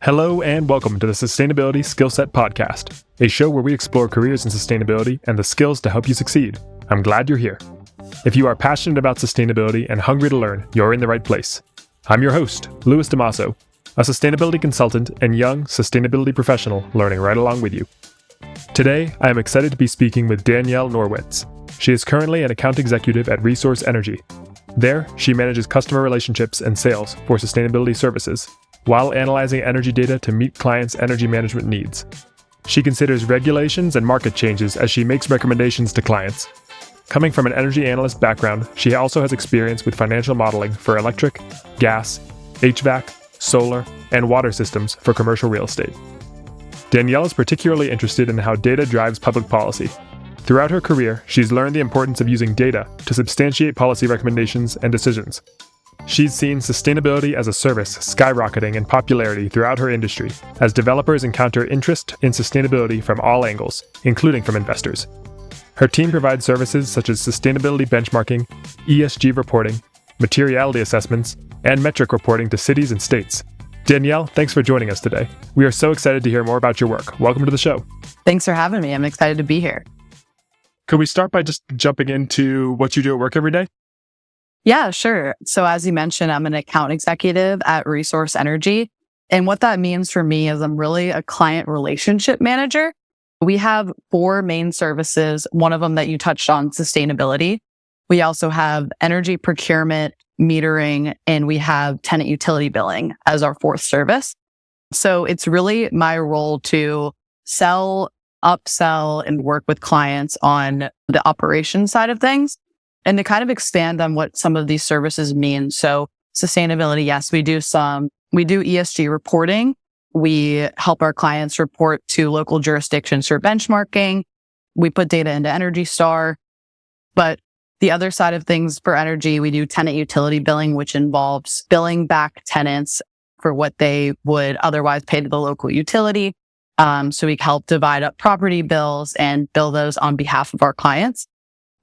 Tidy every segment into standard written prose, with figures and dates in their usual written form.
Hello and welcome to the Sustainability Skillset Podcast, a show where we explore careers in sustainability and the skills to help you succeed. I'm glad you're here. If you are passionate about sustainability and hungry to learn, you're in the right place. I'm your host, Louis DeMaso, a sustainability consultant and young sustainability professional learning right along with you. Today, I am excited to be speaking with Danielle Norwitz. She is currently an account executive at Resource Energy. There, she manages customer relationships and sales for sustainability services, while analyzing energy data to meet clients' energy management needs. She considers regulations and market changes as she makes recommendations to clients. Coming from an energy analyst background, she also has experience with financial modeling for electric, gas, HVAC, solar, and water systems for commercial real estate. Danielle is particularly interested in how data drives public policy. Throughout her career, she's learned the importance of using data to substantiate policy recommendations and decisions. She's seen sustainability as a service skyrocketing in popularity throughout her industry as developers encounter interest in sustainability from all angles, including from investors. Her team provides services such as sustainability benchmarking, ESG reporting, materiality assessments, and metric reporting to cities and states. Danielle, thanks for joining us today. We are so excited to hear more about your work. Welcome to the show. Thanks for having me. I'm excited to be here. Could we start by just jumping into what you do at work every day? Yeah, sure. So as you mentioned, I'm an account executive at Resource Energy. And what that means for me is I'm really a client relationship manager. We have 4 main services, one of them that you touched on, sustainability. We also have energy procurement, metering, and we have tenant utility billing as our 4th service. So it's really my role to sell, upsell, and work with clients on the operations side of things and to kind of expand on what some of these services mean. So sustainability, yes, we do ESG reporting. We help our clients report to local jurisdictions for benchmarking. We put data into Energy Star. But the other side of things for energy, we do tenant utility billing, which involves billing back tenants for what they would otherwise pay to the local utility. So we help divide up property bills and bill those on behalf of our clients.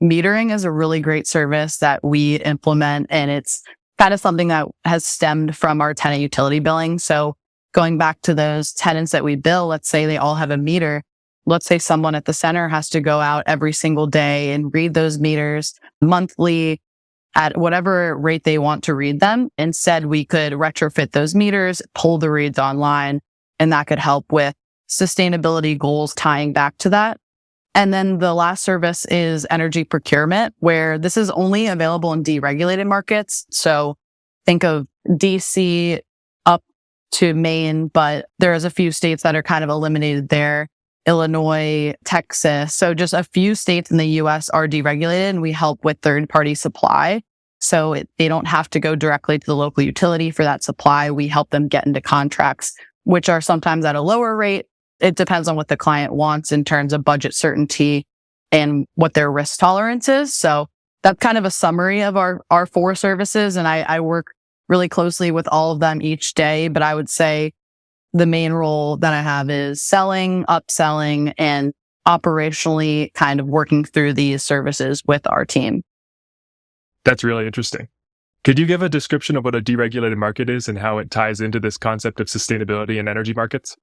Metering is a really great service that we implement, and it's kind of something that has stemmed from our tenant utility billing. So going back to those tenants that we bill, let's say they all have a meter. Let's say someone at the center has to go out every single day and read those meters monthly at whatever rate they want to read them. Instead, we could retrofit those meters, pull the reads online, and that could help with sustainability goals tying back to that. And then the last service is energy procurement, where this is only available in deregulated markets. So think of DC up to Maine, but there's a few states that are kind of eliminated there. Illinois, Texas. So just a few states in the US are deregulated, and we help with third-party supply. So they don't have to go directly to the local utility for that supply. We help them get into contracts, which are sometimes at a lower rate. It depends on what the client wants in terms of budget certainty and what their risk tolerance is. So that's kind of a summary of our 4 services. And I work really closely with all of them each day. But I would say the main role that I have is selling, upselling, and operationally kind of working through these services with our team. That's really interesting. Could you give a description of what a deregulated market is and how it ties into this concept of sustainability in energy markets?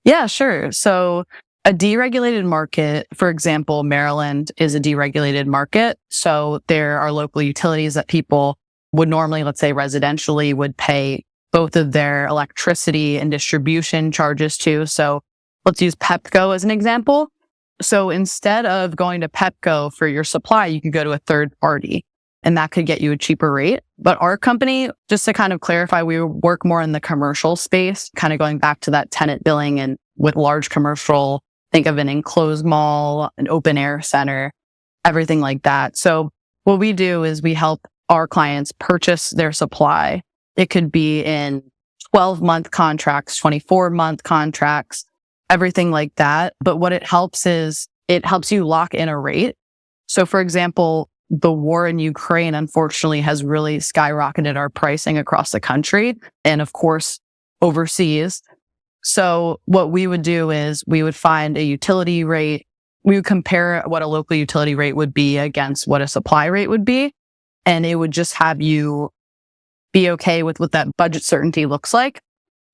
Yeah, sure. So a deregulated market, for example, Maryland is a deregulated market. So there are local utilities that people would normally, let's say residentially, would pay both of their electricity and distribution charges to. So let's use Pepco as an example. So instead of going to Pepco for your supply, you could go to a third party, and that could get you a cheaper rate. But our company, just to kind of clarify, we work more in the commercial space, kind of going back to that tenant billing, and with large commercial, think of an enclosed mall, an open air center, everything like that. So what we do is we help our clients purchase their supply. It could be in 12-month contracts, 24-month contracts, everything like that. But what it helps is it helps you lock in a rate. So for example, the war in Ukraine, unfortunately, has really skyrocketed our pricing across the country and, of course, overseas. So what we would do is we would find a utility rate. We would compare what a local utility rate would be against what a supply rate would be. And it would just have you be okay with what that budget certainty looks like.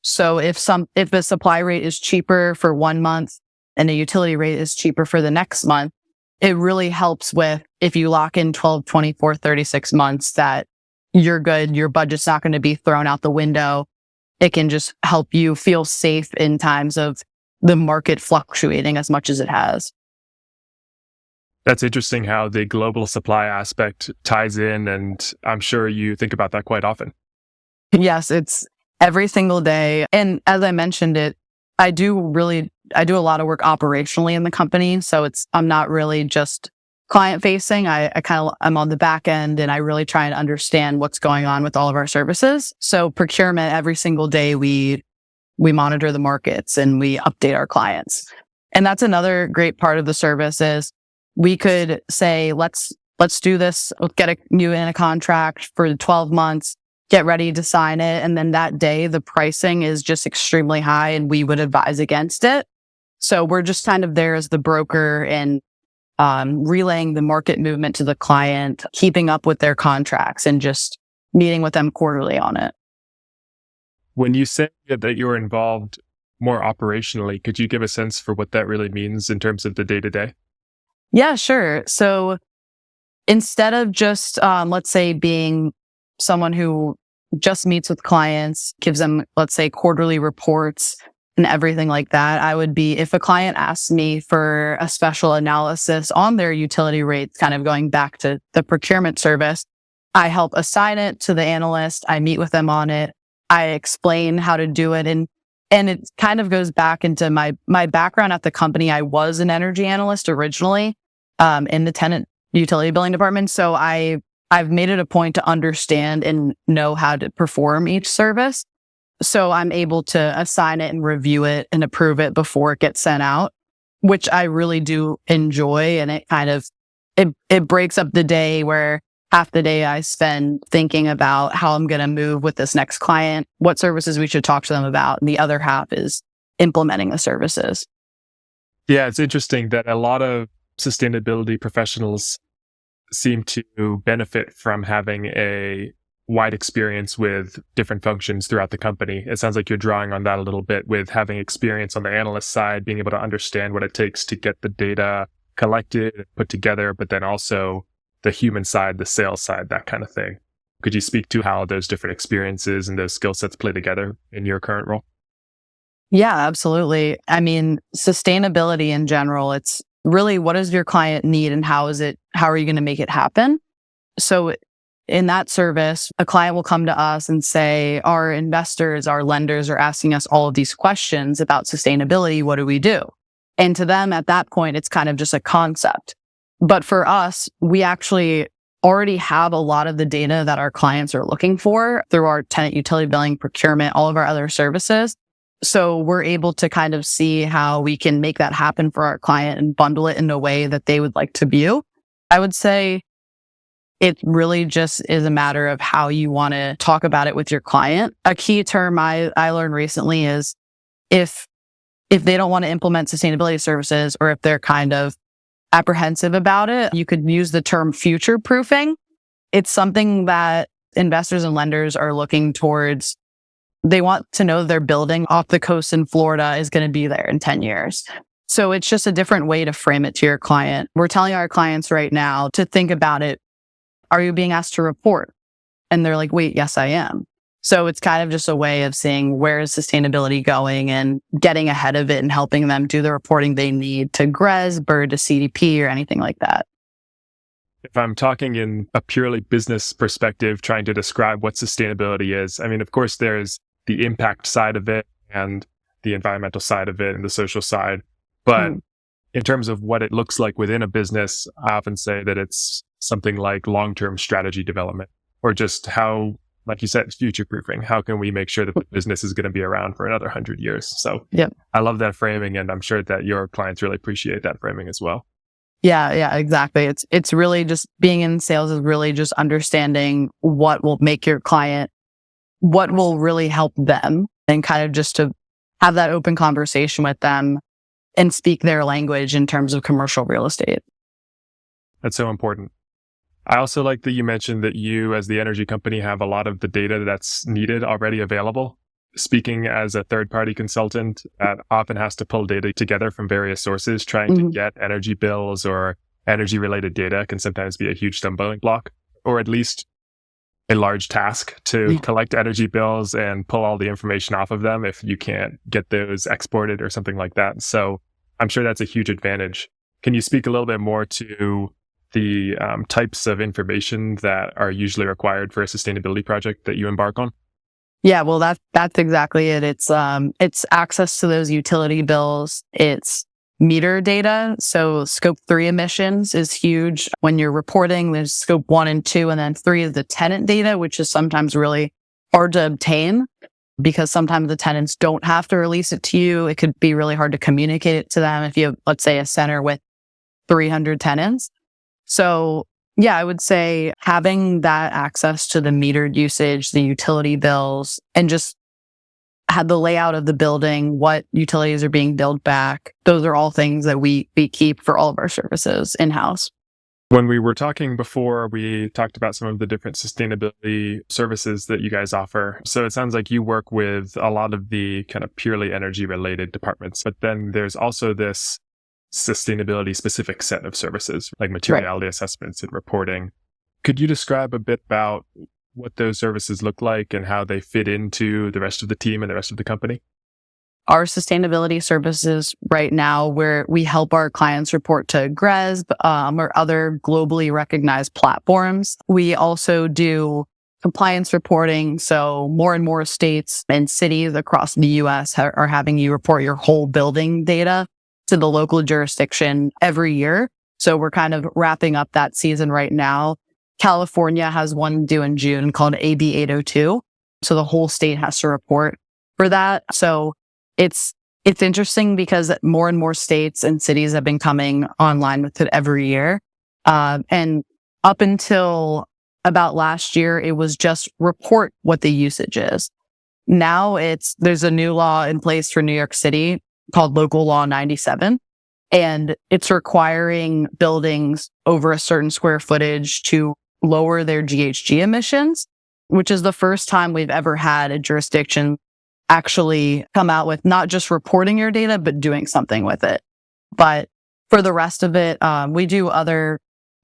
So if the supply rate is cheaper for 1 month and a utility rate is cheaper for the next month, it really helps with if you lock in 12, 24, 36 months that you're good. Your budget's not going to be thrown out the window. It can just help you feel safe in times of the market fluctuating as much as it has. That's interesting how the global supply aspect ties in, and I'm sure you think about that quite often. Yes, it's every single day. And as I mentioned I do a lot of work operationally in the company. So I'm not really just client facing. I'm on the back end and I really try and understand what's going on with all of our services. So procurement, every single day we monitor the markets and we update our clients. And that's another great part of the service is we could say, let's do this. Let's get you in a contract for 12 months, get ready to sign it. And then that day, the pricing is just extremely high and we would advise against it. So we're just kind of there as the broker and relaying the market movement to the client, keeping up with their contracts and just meeting with them quarterly on it. When you say that you're involved more operationally, could you give a sense for what that really means in terms of the day-to-day? Yeah, sure. So instead of just, let's say, being someone who just meets with clients, gives them, let's say, quarterly reports and everything like that, I would be, if a client asks me for a special analysis on their utility rates, kind of going back to the procurement service, I help assign it to the analyst. I meet with them on it. I explain how to do it. And it kind of goes back into my background at the company. I was an energy analyst originally, in the tenant utility billing department. So I've made it a point to understand and know how to perform each service. So I'm able to assign it and review it and approve it before it gets sent out, which I really do enjoy. And it kind of, it breaks up the day where half the day I spend thinking about how I'm going to move with this next client, what services we should talk to them about. And the other half is implementing the services. Yeah, it's interesting that a lot of sustainability professionals seem to benefit from having a wide experience with different functions throughout the company. It sounds like you're drawing on that a little bit with having experience on the analyst side, being able to understand what it takes to get the data collected and put together, but then also the human side, the sales side, that kind of thing. Could you speak to how those different experiences and those skill sets play together in your current role? Yeah, absolutely. I mean, sustainability in general, it's really what does your client need and how are you going to make it happen? So in that service, a client will come to us and say, our investors, our lenders are asking us all of these questions about sustainability. What do we do? And to them at that point, it's kind of just a concept. But for us, we actually already have a lot of the data that our clients are looking for through our tenant utility billing, procurement, all of our other services. So we're able to kind of see how we can make that happen for our client and bundle it in a way that they would like to view. I would say it really just is a matter of how you want to talk about it with your client. A key term I learned recently is if they don't want to implement sustainability services or if they're kind of apprehensive about it, you could use the term future proofing. It's something that investors and lenders are looking towards. They want to know their building off the coast in Florida is going to be there in 10 years. So it's just a different way to frame it to your client. We're telling our clients right now to think about it. Are you being asked to report? And they're like, wait, yes, I am. So it's kind of just a way of seeing where is sustainability going and getting ahead of it and helping them do the reporting they need to GRES, BIRD to CDP or anything like that. If I'm talking in a purely business perspective, trying to describe what sustainability is, I mean, of course, there's the impact side of it and the environmental side of it and the social side. But in terms of what it looks like within a business, I often say that it's something like long-term strategy development or just how, like you said, future-proofing. How can we make sure that the business is going to be around for another 100 years? So I love that framing, and I'm sure that your clients really appreciate that framing as well. Yeah, exactly. It's really just being in sales is really just understanding what will make your client, what will really help them, and kind of just to have that open conversation with them and speak their language in terms of commercial real estate. That's so important. I also like that you mentioned that you, as the energy company, have a lot of the data that's needed already available. speaking as a third-party consultant that often has to pull data together from various sources, trying to get energy bills or energy-related data can sometimes be a huge stumbling block, or at least a large task to collect energy bills and pull all the information off of them if you can't get those exported or something like that. So I'm sure that's a huge advantage. Can you speak a little bit more to the types of information that are usually required for a sustainability project that you embark on? Yeah, well, that's exactly it. It's access to those utility bills. It's meter data. So scope 3 emissions is huge. When you're reporting, there's scope 1 and 2, and then 3 is the tenant data, which is sometimes really hard to obtain because sometimes the tenants don't have to release it to you. It could be really hard to communicate it to them if you have, let's say, a center with 300 tenants. So yeah, I would say having that access to the metered usage, the utility bills, and just had the layout of the building, what utilities are being billed back. Those are all things that we keep for all of our services in-house. When we were talking before, we talked about some of the different sustainability services that you guys offer. So it sounds like you work with a lot of the kind of purely energy related departments, but then there's also this sustainability specific set of services like materiality assessments and reporting. Could you describe a bit about what those services look like and how they fit into the rest of the team and the rest of the company? Our sustainability services right now, where we help our clients report to GRESB or other globally recognized platforms. We also do compliance reporting. So more and more states and cities across the US are having you report your whole building data to the local jurisdiction every year. So we're kind of wrapping up that season right now. California has one due in June called AB 802. So the whole state has to report for that. So it's interesting because more and more states and cities have been coming online with it every year. And up until about last year, it was just report what the usage is. Now there's a new law in place for New York City called Local Law 97. And it's requiring buildings over a certain square footage to lower their GHG emissions, which is the first time we've ever had a jurisdiction actually come out with not just reporting your data, but doing something with it. But for the rest of it,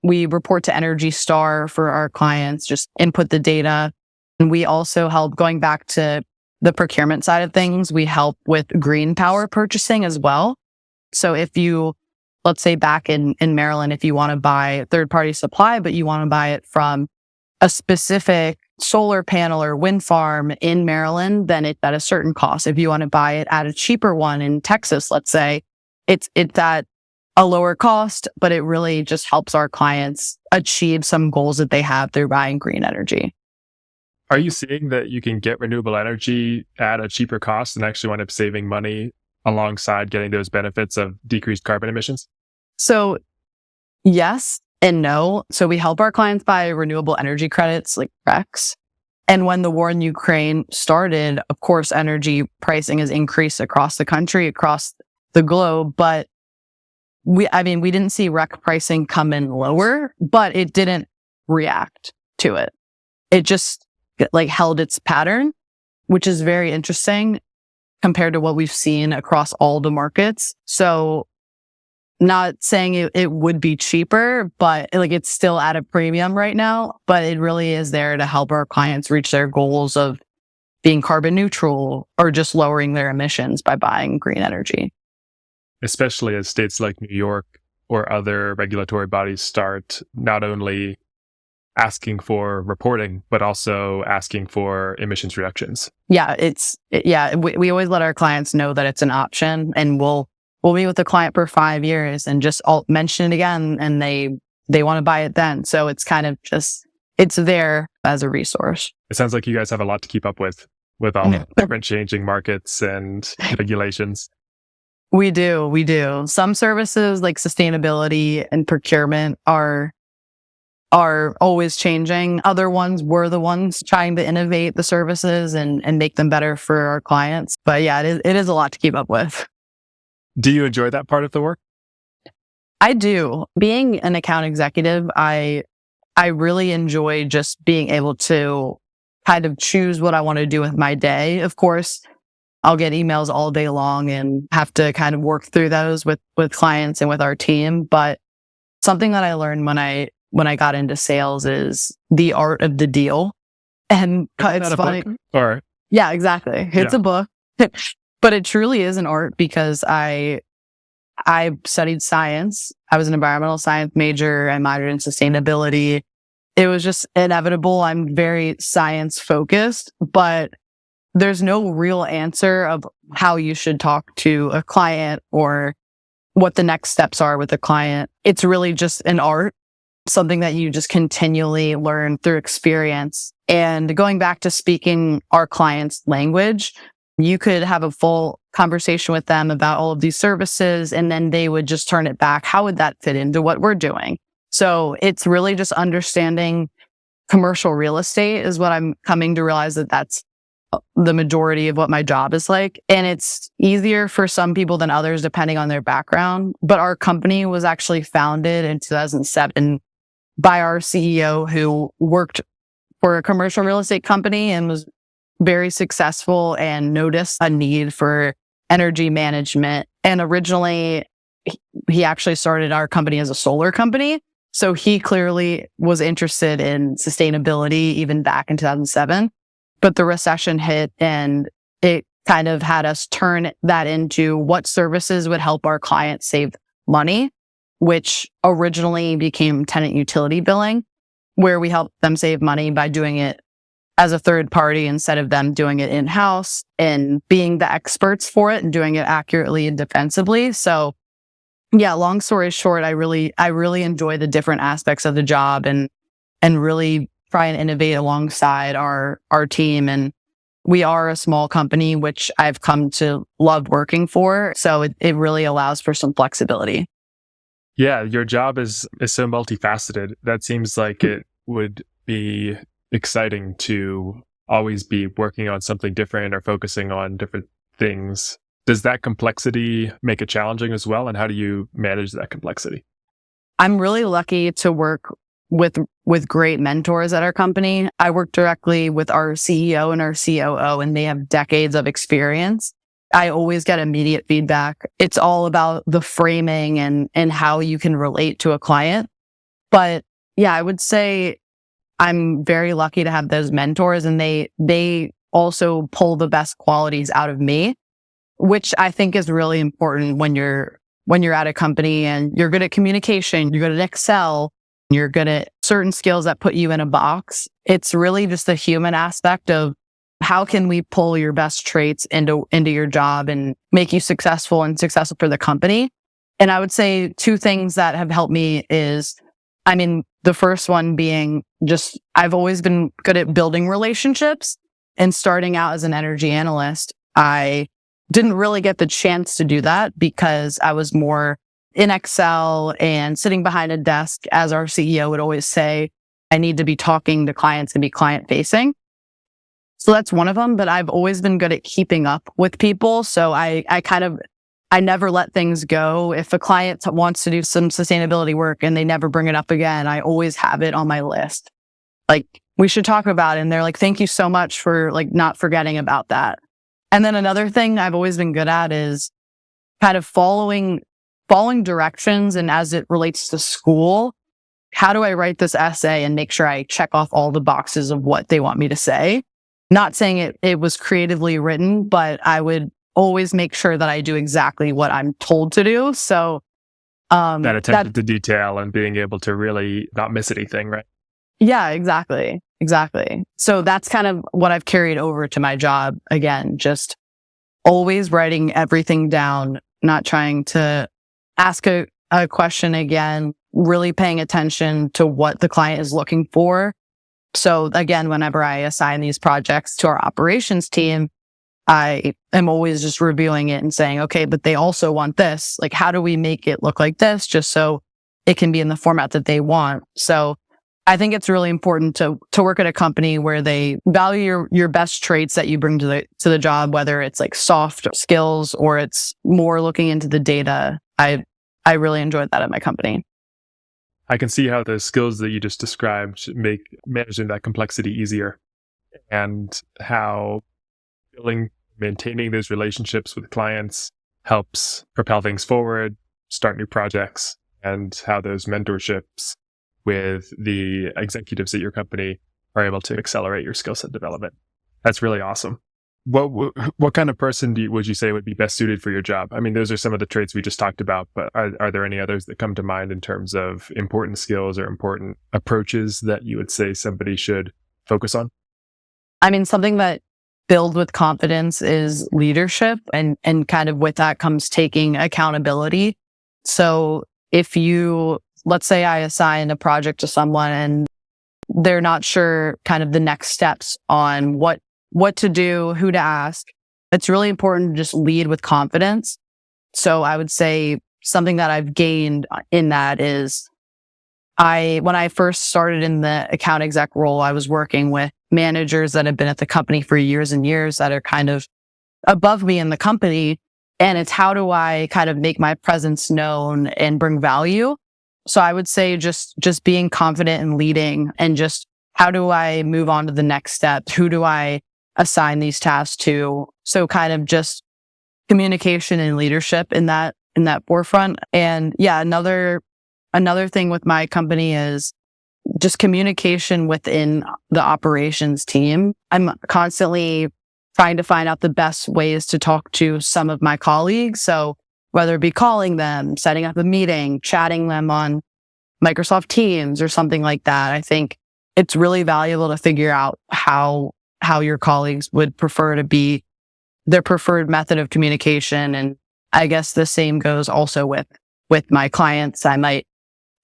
we report to Energy Star for our clients, just input the data. And we also help, going back to the procurement side of things, we help with green power purchasing as well. So if you, let's say back in Maryland, if you want to buy third-party supply, but you want to buy it from a specific solar panel or wind farm in Maryland, then it's at a certain cost. If you want to buy it at a cheaper one in Texas, let's say, it's at a lower cost, but it really just helps our clients achieve some goals that they have through buying green energy. Are you seeing that you can get renewable energy at a cheaper cost and actually wind up saving money alongside getting those benefits of decreased carbon emissions? So yes and no. So we help our clients buy renewable energy credits like RECs. And when the war in Ukraine started, of course, energy pricing has increased across the country, across the globe. But we didn't see REC pricing come in lower, but it didn't react to it. It just held its pattern, which is very interesting compared to what we've seen across all the markets. So not saying it would be cheaper, but it's still at a premium right now, but it really is there to help our clients reach their goals of being carbon neutral or just lowering their emissions by buying green energy. Especially as states like New York or other regulatory bodies start not only asking for reporting, but also asking for emissions reductions. Yeah, we always let our clients know that it's an option, and we'll be with the client for 5 years and just mention it again, and they want to buy it then. So it's kind of just, it's there as a resource. It sounds like you guys have a lot to keep up with all the different changing markets and regulations. We do. Some services like sustainability and procurement are always changing. Other ones, we're the ones trying to innovate the services and make them better for our clients. But yeah, it is a lot to keep up with. Do you enjoy that part of the work? I do. Being an account executive, I really enjoy just being able to kind of choose what I want to do with my day. Of course, I'll get emails all day long and have to kind of work through those with clients and with our team. But something that I learned when I got into sales is the art of the deal. And it's funny. Or yeah, exactly. It's a book, but it truly is an art because I studied science. I was an environmental science major. I minored in sustainability. It was just inevitable. I'm very science focused, but there's no real answer of how you should talk to a client or what the next steps are with a client. It's really just an art, something that you just continually learn through experience. And going back to speaking our clients' language, you could have a full conversation with them about all of these services, and then they would just turn it back. How would that fit into what we're doing? So it's really just understanding commercial real estate is what I'm coming to realize that that's the majority of what my job is like. And it's easier for some people than others, depending on their background. But our company was actually founded in 2007 by our CEO, who worked for a commercial real estate company and was very successful and noticed a need for energy management. And originally, he actually started our company as a solar company. So he clearly was interested in sustainability even back in 2007. But the recession hit and it kind of had us turn that into what services would help our clients save money, which originally became tenant utility billing, where we help them save money by doing it as a third party instead of them doing it in-house and being the experts for it and doing it accurately and defensively. So yeah, long story short, I really enjoy the different aspects of the job and really try and innovate alongside our team. And we are a small company, which I've come to love working for. So it really allows for some flexibility. Yeah, your job is so multifaceted. That seems like it would be exciting to always be working on something different or focusing on different things. Does that complexity make it challenging as well? And how do you manage that complexity? I'm really lucky to work with great mentors at our company. I work directly with our CEO and our COO, and they have decades of experience. I always get immediate feedback. It's all about the framing and how you can relate to a client. But yeah, I would say I'm very lucky to have those mentors, and they also pull the best qualities out of me, which I think is really important when you're at a company and you're good at communication, you're good at Excel, you're good at certain skills that put you in a box. It's really just the human aspect of how can we pull your best traits into your job and make you successful and successful for the company. And I would say two things that have helped me is, the first one being just, I've always been good at building relationships, and starting out as an energy analyst, I didn't really get the chance to do that because I was more in Excel and sitting behind a desk. As our CEO would always say, I need to be talking to clients and be client facing. So that's one of them, but I've always been good at keeping up with people. So I never let things go. If a client wants to do some sustainability work and they never bring it up again, I always have it on my list. Like, we should talk about it. And they're like, thank you so much for not forgetting about that. And then another thing I've always been good at is kind of following directions. And as it relates to school, how do I write this essay and make sure I check off all the boxes of what they want me to say? Not saying it was creatively written, but I would always make sure that I do exactly what I'm told to do. So that attention to detail and being able to really not miss anything, right? Yeah, exactly. So that's kind of what I've carried over to my job. Again, just always writing everything down, not trying to ask a question again, really paying attention to what the client is looking for. So again, whenever I assign these projects to our operations team, I am always just reviewing it and saying, okay, but they also want this. Like, how do we make it look like this just so it can be in the format that they want? So I think it's really important to work at a company where they value your best traits that you bring to the job, whether it's like soft skills or it's more looking into the data. I really enjoyed that at my company. I can see how the skills that you just described make managing that complexity easier. and how maintaining those relationships with clients helps propel things forward, start new projects, and how those mentorships with the executives at your company are able to accelerate your skill set development. That's really awesome. What kind of person would you say would be best suited for your job? I mean, those are some of the traits we just talked about, but are there any others that come to mind in terms of important skills or important approaches that you would say somebody should focus on? I mean, something that builds with confidence is leadership, and kind of with that comes taking accountability. So if let's say I assign a project to someone and they're not sure kind of the next steps on what to do, who to ask, it's really important to just lead with confidence. So I would say something that I've gained in that is when I first started in the account exec role, I was working with managers that have been at the company for years and years that are kind of above me in the company. And it's how do I kind of make my presence known and bring value? So I would say just being confident and leading, and just how do I move on to the next step? Who do I assign these tasks to? So kind of just communication and leadership in that forefront. And yeah, another thing with my company is just communication within the operations team. I'm constantly trying to find out the best ways to talk to some of my colleagues. So whether it be calling them, setting up a meeting, chatting them on Microsoft Teams or something like that, I think it's really valuable to figure out how your colleagues would prefer to be their preferred method of communication. And I guess the same goes also with my clients. I might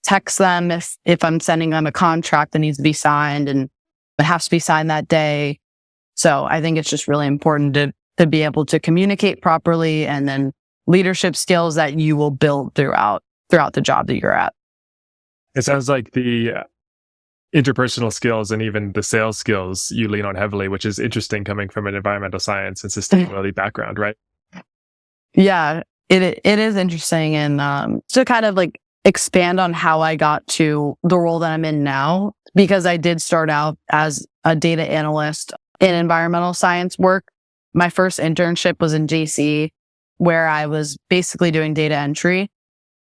text them if I'm sending them a contract that needs to be signed and it has to be signed that day. So I think it's just really important to be able to communicate properly, and then leadership skills that you will build throughout the job that you're at. It sounds like the interpersonal skills and even the sales skills you lean on heavily, which is interesting coming from an environmental science and sustainability background, right? Yeah, it is interesting. And to kind of like expand on how I got to the role that I'm in now, because I did start out as a data analyst in environmental science work. My first internship was in JC, where I was basically doing data entry.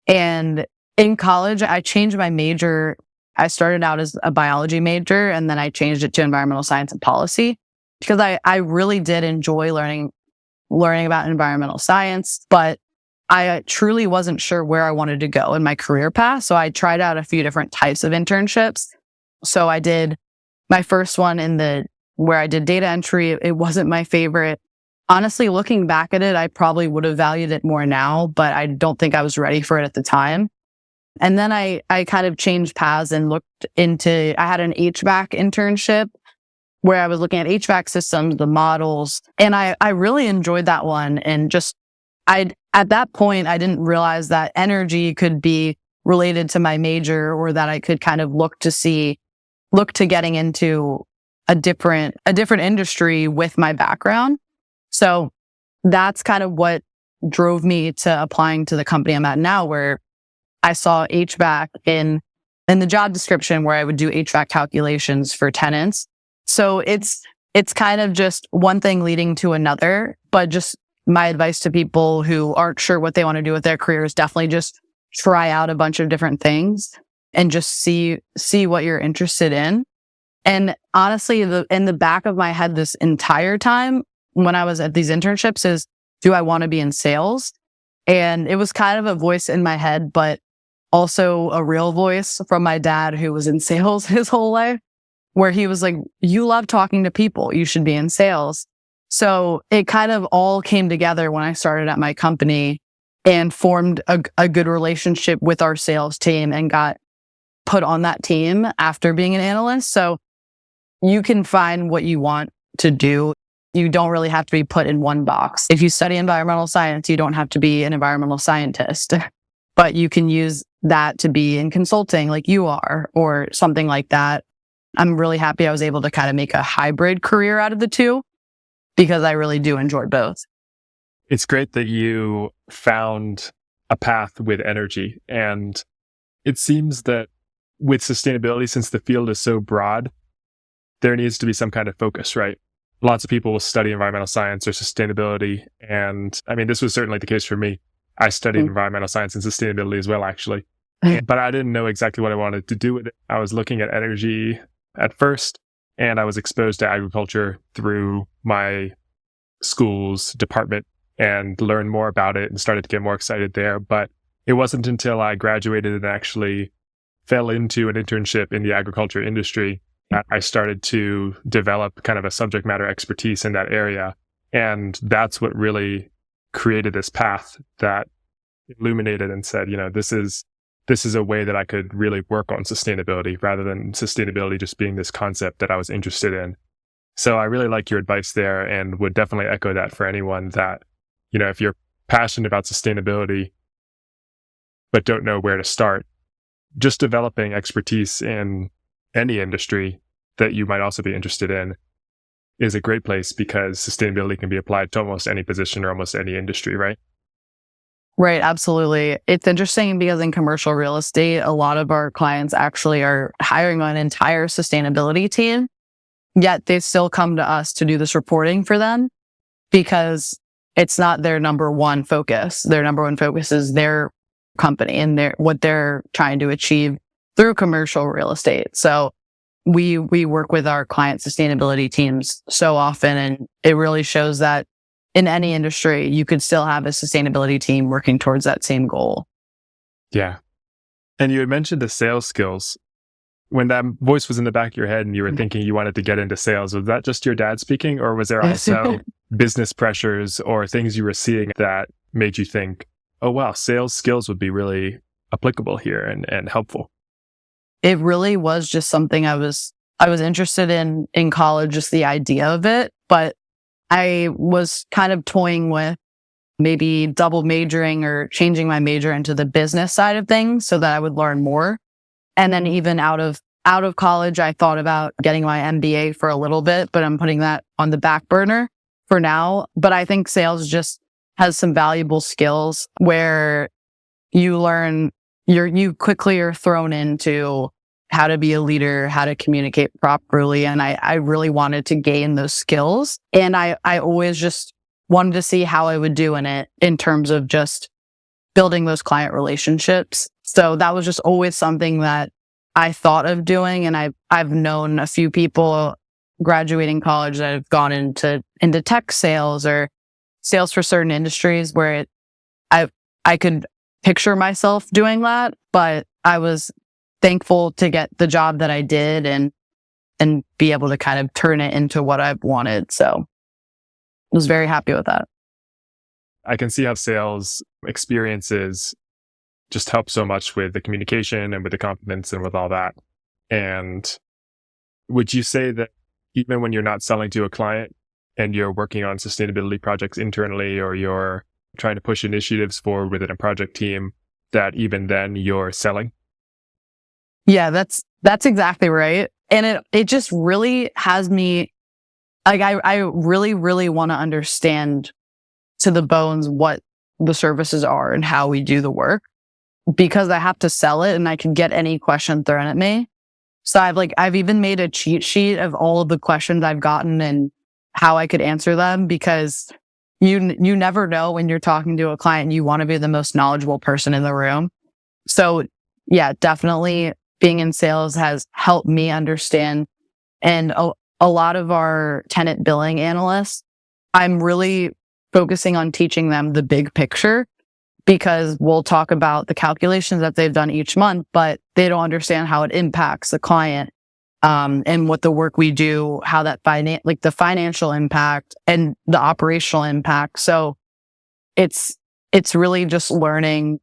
And in college, I changed my major. I started out as a biology major, and then I changed it to environmental science and policy, because I really did enjoy learning about environmental science, but I truly wasn't sure where I wanted to go in my career path. So I tried out a few different types of internships. So I did my first one where I did data entry. It wasn't my favorite. Honestly, looking back at it, I probably would have valued it more now, but I don't think I was ready for it at the time. And then I kind of changed paths and I had an HVAC internship where I was looking at HVAC systems, the models, and I really enjoyed that one. And at that point, I didn't realize that energy could be related to my major, or that I could kind of look to getting into a different industry with my background. So that's kind of what drove me to applying to the company I'm at now, where I saw HVAC in the job description, where I would do HVAC calculations for tenants. So it's kind of just one thing leading to another. But just my advice to people who aren't sure what they want to do with their career is definitely just try out a bunch of different things and just see what you're interested in. And honestly, in the back of my head this entire time when I was at these internships is, do I want to be in sales? And it was kind of a voice in my head, but also a real voice from my dad, who was in sales his whole life, where he was like, you love talking to people, you should be in sales. So it kind of all came together when I started at my company and formed a good relationship with our sales team and got put on that team after being an analyst. So you can find what you want to do. You don't really have to be put in one box. If you study environmental science, you don't have to be an environmental scientist, but you can use that to be in consulting like you are, or something like that. I'm really happy I was able to kind of make a hybrid career out of the two, because I really do enjoy both. It's great that you found a path with energy. And it seems that with sustainability, since the field is so broad, there needs to be some kind of focus, right? Lots of people will study environmental science or sustainability. And I mean, this was certainly the case for me. I studied environmental science and sustainability as well, actually. But I didn't know exactly what I wanted to do with it. I was looking at energy at first, and I was exposed to agriculture through my school's department and learned more about it and started to get more excited there. But it wasn't until I graduated and actually fell into an internship in the agriculture industry that I started to develop kind of a subject matter expertise in that area. And that's what really created this path that illuminated and said, this is a way that I could really work on sustainability rather than sustainability just being this concept that I was interested in. So I really like your advice there and would definitely echo that for anyone that, if you're passionate about sustainability, but don't know where to start, just developing expertise in any industry that you might also be interested in is a great place, because sustainability can be applied to almost any position or almost any industry, right? Right, absolutely. It's interesting because in commercial real estate, a lot of our clients actually are hiring an entire sustainability team, yet they still come to us to do this reporting for them because it's not their number one focus. Their number one focus is their company and what they're trying to achieve through commercial real estate. So we work with our client sustainability teams so often, and it really shows that in any industry, you could still have a sustainability team working towards that same goal. Yeah. And you had mentioned the sales skills. When that voice was in the back of your head and you were thinking you wanted to get into sales, was that just your dad speaking, or was there also business pressures or things you were seeing that made you think, oh, wow, sales skills would be really applicable here and helpful? It really was just something I was interested in college, just the idea of it. But I was kind of toying with maybe double majoring or changing my major into the business side of things so that I would learn more. And then even out of college, I thought about getting my MBA for a little bit, but I'm putting that on the back burner for now. But I think sales just has some valuable skills where you learn, you quickly are thrown into how to be a leader, how to communicate properly. And I really wanted to gain those skills. And I always just wanted to see how I would do in it in terms of just building those client relationships. So that was just always something that I thought of doing. And I've known a few people graduating college that have gone into tech sales or sales for certain industries where I could picture myself doing that, but I was thankful to get the job that I did and be able to kind of turn it into what I wanted. So I was very happy with that. I can see how sales experiences just help so much with the communication and with the confidence and with all that. And would you say that even when you're not selling to a client and you're working on sustainability projects internally, or you're trying to push initiatives forward within a project team, that even then you're selling? Yeah, that's exactly right. And it just really has me, like, I really, really want to understand to the bones what the services are and how we do the work, because I have to sell it and I can get any question thrown at me. So I've even made a cheat sheet of all of the questions I've gotten and how I could answer them, because you never know when you're talking to a client, you want to be the most knowledgeable person in the room. So yeah, definitely being in sales has helped me understand. And a lot of our tenant billing analysts, I'm really focusing on teaching them the big picture, because we'll talk about the calculations that they've done each month, but they don't understand how it impacts the client, and what the work we do, how that the financial impact and the operational impact. So it's really just learning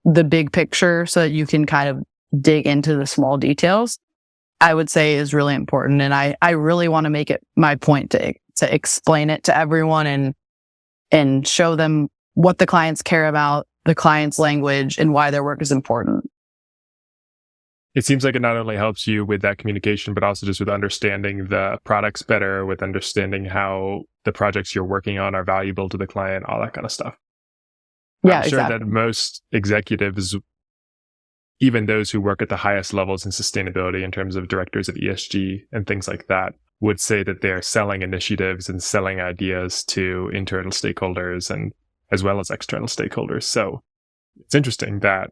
the big picture so that you can kind of dig into the small details, I would say is really important. And I really want to make it my point to explain it to everyone and show them what the clients care about, the client's language, and why their work is important. It seems like it not only helps you with that communication, but also just with understanding the products better, with understanding how the projects you're working on are valuable to the client, all that kind of stuff. Yeah, I'm sure exactly. that most executives, even those who work at the highest levels in sustainability in terms of directors of ESG and things like that would say that they're selling initiatives and selling ideas to internal stakeholders and as well as external stakeholders. So it's interesting that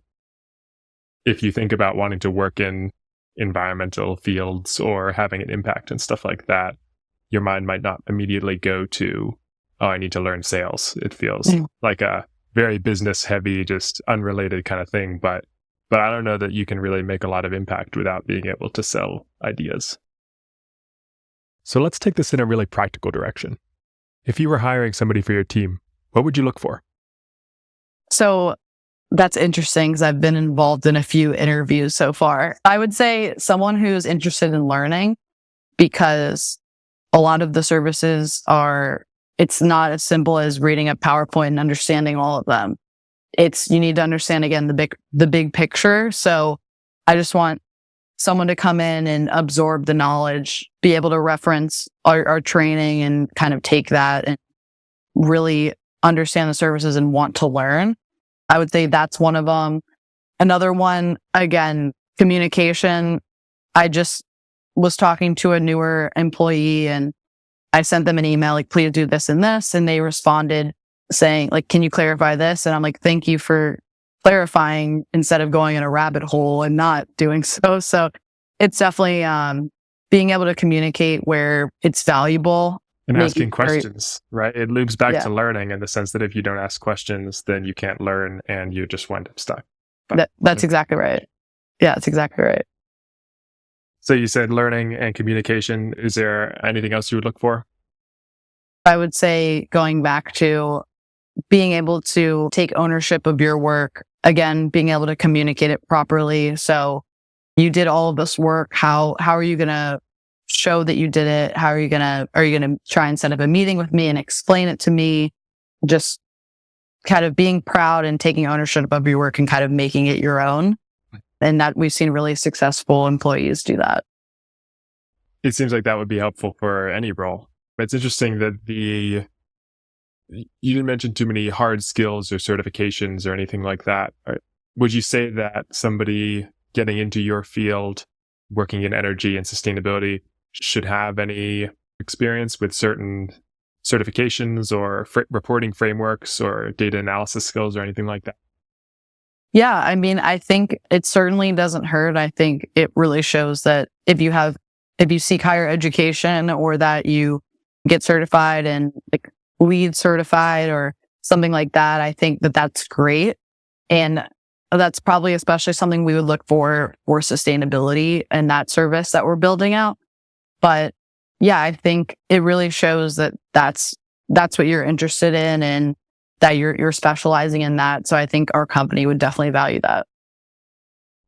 if you think about wanting to work in environmental fields or having an impact and stuff like that, your mind might not immediately go to, oh, I need to learn sales. It feels like a very business heavy, just unrelated kind of thing. But I don't know that you can really make a lot of impact without being able to sell ideas. So let's take this in a really practical direction. If you were hiring somebody for your team, what would you look for? So that's interesting because I've been involved in a few interviews so far. I would say someone who's interested in learning, because a lot of the services it's not as simple as reading a PowerPoint and understanding all of them. You need to understand, again, the big picture. So I just want someone to come in and absorb the knowledge, be able to reference our training and kind of take that and really understand the services and want to learn. I would say that's one of them. Another one, again, communication. I just was talking to a newer employee and I sent them an email, like, please do this and this. And they responded saying, like, can you clarify this? And I'm like, thank you for clarifying instead of going in a rabbit hole and not doing so. So it's definitely being able to communicate where it's valuable. And asking questions, right? It loops back to learning in the sense that if you don't ask questions, then you can't learn and you just wind up stuck. That's exactly right. Yeah, that's exactly right. So you said learning and communication. Is there anything else you would look for? I would say going back to being able to take ownership of your work, again, being able to communicate it properly. So you did all of this work. How are you going to show that you did it? Are you going to try and set up a meeting with me and explain it to me? Just kind of being proud and taking ownership of your work and kind of making it your own. And that we've seen really successful employees do that. It seems like that would be helpful for any role. It's interesting that you didn't mention too many hard skills or certifications or anything like that. Would you say that somebody getting into your field, working in energy and sustainability, should have any experience with certain certifications or reporting frameworks or data analysis skills or anything like that? Yeah, I mean, I think it certainly doesn't hurt. I think it really shows that if you seek higher education or that you get certified and like LEED certified or something like that, I think that that's great. And that's probably especially something we would look for sustainability and that service that we're building out. But yeah, I think it really shows that that's what you're interested in and that you're specializing in that. So I think our company would definitely value that.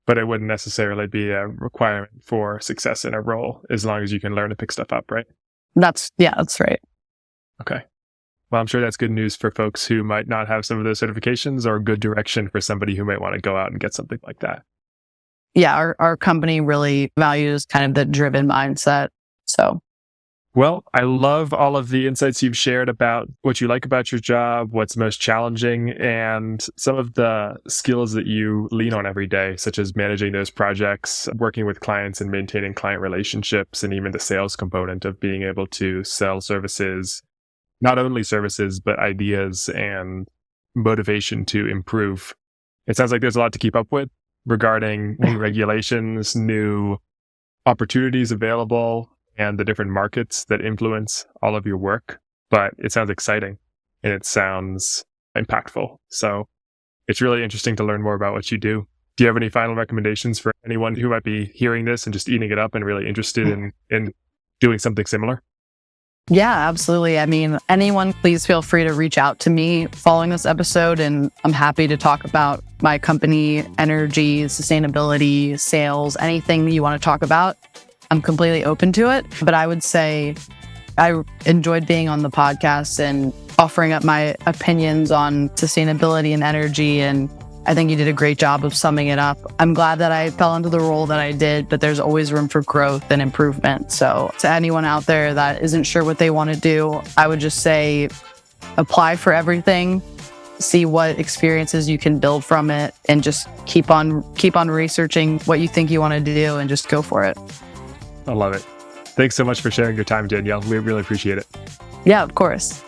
But it wouldn't necessarily be a requirement for success in a role as long as you can learn to pick stuff up, right? That's right. Okay. Well, I'm sure that's good news for folks who might not have some of those certifications, or good direction for somebody who might want to go out and get something like that. Yeah, our company really values kind of the driven mindset. So. Well, I love all of the insights you've shared about what you like about your job, what's most challenging, and some of the skills that you lean on every day, such as managing those projects, working with clients and maintaining client relationships, and even the sales component of being able to sell services, not only services, but ideas and motivation to improve. It sounds like there's a lot to keep up with regarding new regulations, new opportunities available, and the different markets that influence all of your work. But it sounds exciting and it sounds impactful. So it's really interesting to learn more about what you do. Do you have any final recommendations for anyone who might be hearing this and just eating it up and really interested in doing something similar? Yeah, absolutely. I mean, anyone, please feel free to reach out to me following this episode, and I'm happy to talk about my company, energy, sustainability, sales, anything that you want to talk about. I'm completely open to it, but I would say I enjoyed being on the podcast and offering up my opinions on sustainability and energy, and I think you did a great job of summing it up. I'm glad that I fell into the role that I did, but there's always room for growth and improvement. So to anyone out there that isn't sure what they want to do, I would just say apply for everything, see what experiences you can build from it, and just keep on researching what you think you want to do and just go for it. I love it. Thanks so much for sharing your time, Danielle. We really appreciate it. Yeah, of course.